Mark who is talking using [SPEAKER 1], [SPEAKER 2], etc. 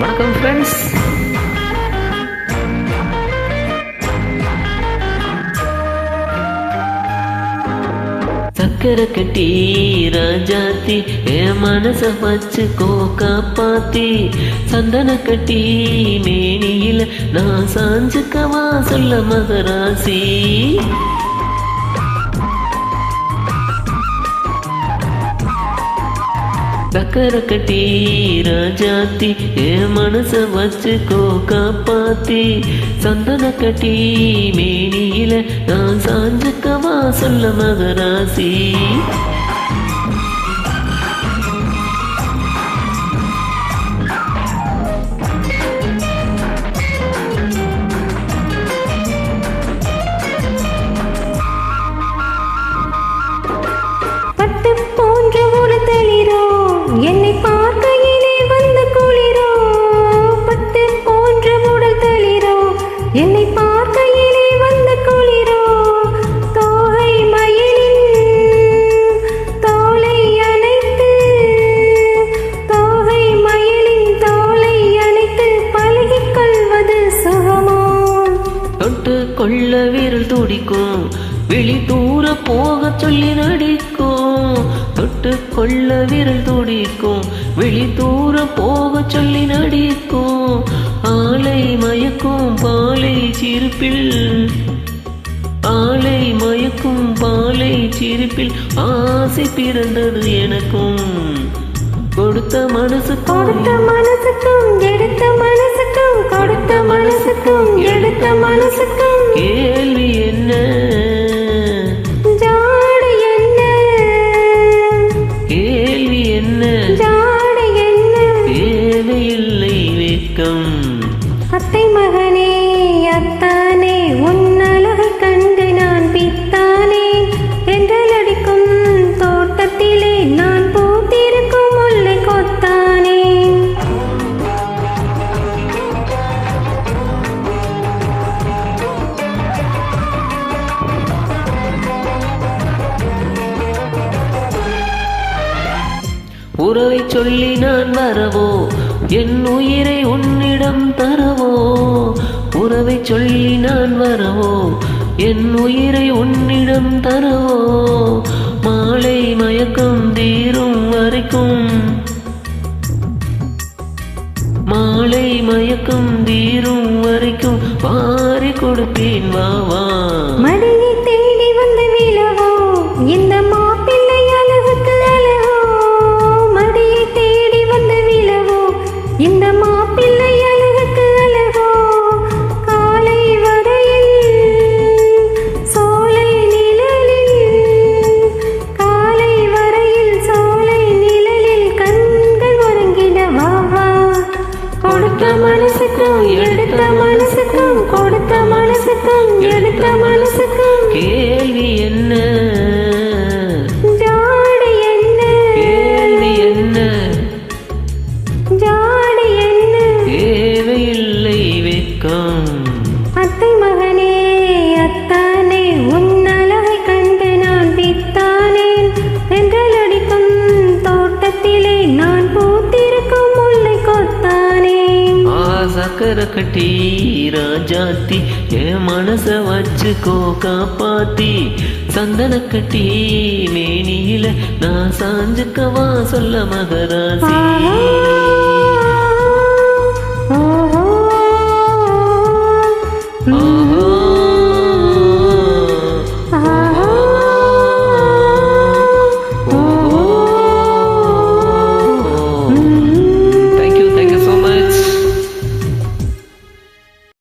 [SPEAKER 1] வணக்கம் ஃப்ரெண்ட்ஸ். சக்கரை கட்டி ராஜாத்தி என் மனச வச்சுக்கோ காப்பாத்தி, சந்தன கட்டி மேனியில நான் சாஞ்சுக்கவா சொல்ல மகராசி. சக்கரை கட்டி ராஜாத்தி என் மனச வச்சுக்கோ காப்பாத்தி, சந்தன கட்டி மேனியில நான் சாஞ்சுக்கவா சொல்ல மகராசி.
[SPEAKER 2] என்னை பார்க்கையிலே வந்த குளிரோ, பட்டு போன்ற உடல் தளிரோ, என்னை பார்க்கையிலே வந்த குளிரோ, தோகை மயிலின் தோலை அணைத்து, தோகை மயிலின் தோலை அணைத்து பழகிக் கொள்வது சுகமோ.
[SPEAKER 1] தொட்டு கொள்ள விரல் துடிக்கும், வெளி தூர போக சொல்லி நடிக்கும். தொட்டு கொள்ள விரல் துடிக்கும், வெளி தூர போக சொல்லி நடிக்கும். ஆலை மயக்கும் பாலை சிரிப்பில், ஆலை மயக்கும் பாலை சிரிப்பில் ஆசை பிறந்தது எனக்கும். கொடுத்த மனசுக்கும்
[SPEAKER 2] எடுத்த மனசுக்கும், கொடுத்த மனசுக்கும் எடுத்த மனசுக்கும்
[SPEAKER 1] கேள்வி என்ன,
[SPEAKER 2] ஜாடு என்ன,
[SPEAKER 1] கேள்வி என்ன,
[SPEAKER 2] ஜாடு என்ன,
[SPEAKER 1] தேவையில்லை வெட்கம்.
[SPEAKER 2] அத்தை மகனே அத்தானே உன் அழகை கண்டு நான் பித்தானே, என்றல் அடிக்கும் தோட்டத்திலே நான் பூத்திருக்கும் முல்லை கொத்தானே.
[SPEAKER 1] உறவை சொல்லி நான் வரவோ, என் உயிரை உன்னிடம் தரவோ. உறவை சொல்லி நான் வரவோ, என் உயிரை உன்னிடம் தரவோ. மாலை மயக்கம் தீரும் வரைக்கும், மாலை மயக்கம் தீரும் வரைக்கும் வாரி கொடுப்பேன் வா வா.
[SPEAKER 2] மடியை தேடி வந்த விழவோ, இந்த மாப்பிள்ளை அழகுக்கு அழகோ. மடியை தேடி வந்த விழவோ, இந்த மாப்பிள்ளை அழகுக்கு அழகோ. காலை வரையில் சோலை நிழலில், காலை வரையில் சோலை நிழலில் கண்கள் உறங்கிட வா வா. கொடுத்த மனசுக்கும் எடுத்த மனசுக்கும், கொடுத்த மனசுக்கும் எடுத்த மனசுக்கும்
[SPEAKER 1] கேள்வி என்ன,
[SPEAKER 2] ஜாடு என்ன,
[SPEAKER 1] கேள்வி என்ன,
[SPEAKER 2] ஜாடு என்ன,
[SPEAKER 1] தேவையில்லை வெட்கம்.
[SPEAKER 2] அத்தை மகனே அத்தானே உன் அழகை கண்டு நான் பித்தானேன், என்றல் அடிக்கும் தோட்டத்திலே நான் பூத்திருக்கும் முல்லை கொத்தானே.
[SPEAKER 1] சக்கரை கட்டி ராஜாத்தி என் மனச வச்சுக்கோ காப்பாத்தி, சந்தன கட்டி மேனியில நான் சாஞ்சுக்கவா சொல்ல மகராசி.
[SPEAKER 2] ஆஹா, ஆஹா,
[SPEAKER 1] ஆஹா